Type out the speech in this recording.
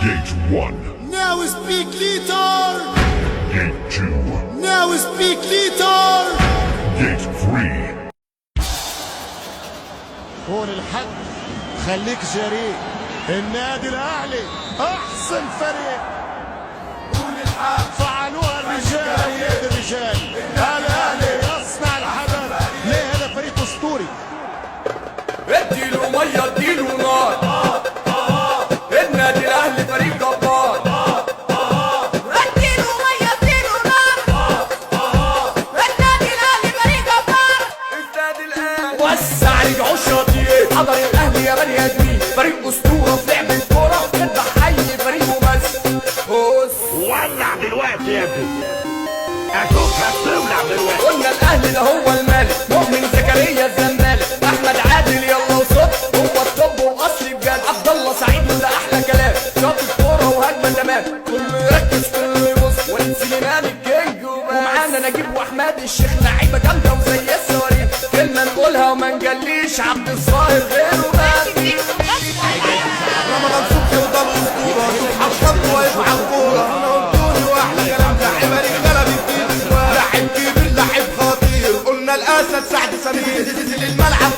Gate 1. Now speak little. Gate 2. Now speak little. Gate 3. كون الحق خليك جريء. النادي الاهلي احسن فريق. كون الحق فعلوها الرجال ولاد الرجال. الاهلي يصنع الحدث. ليه هذا فريق اسطوري. اديله ميه اديله نار. النادي الاهلي فريق جبار. اديله ميه اديله نار. النادي الاهلي فريق جبار. النادي الاهلي وسع رجعوا الشاطئين. حضر الاهلي يا بني ادمين. فريق اسطوره في لعب الكوره. اذبح اي فريق ممثل. ولع دلوقتي يا ابني. اشوفك تولع دلوقتي. قلنا الاهلي ده هو الملك. مؤمن زكريا الزمالك. احمد عادل يلا وصد. هو الطب واصلي بجد. عبد الله سعيد وده احلى كلام. شاط الكوره وهجمه تمام. كله يركز كله يبص. وليد سليمان الكينج ومعانا نجيب واحمد الشيخ. لعيبه جامده وزي الصواريخ. كلمه نقولها وما نجليش. عبد الظاهر غيره ما رمضان صبحي وضل اسطوره. صبحي الخط ويبقى الكوره. انا قلتولي واحلى كلام. لعيبه رجاله بتجيب اجوال. لاعب كبير لاعب خطير. قلنا الاسد سعد سمير. نزل الملعب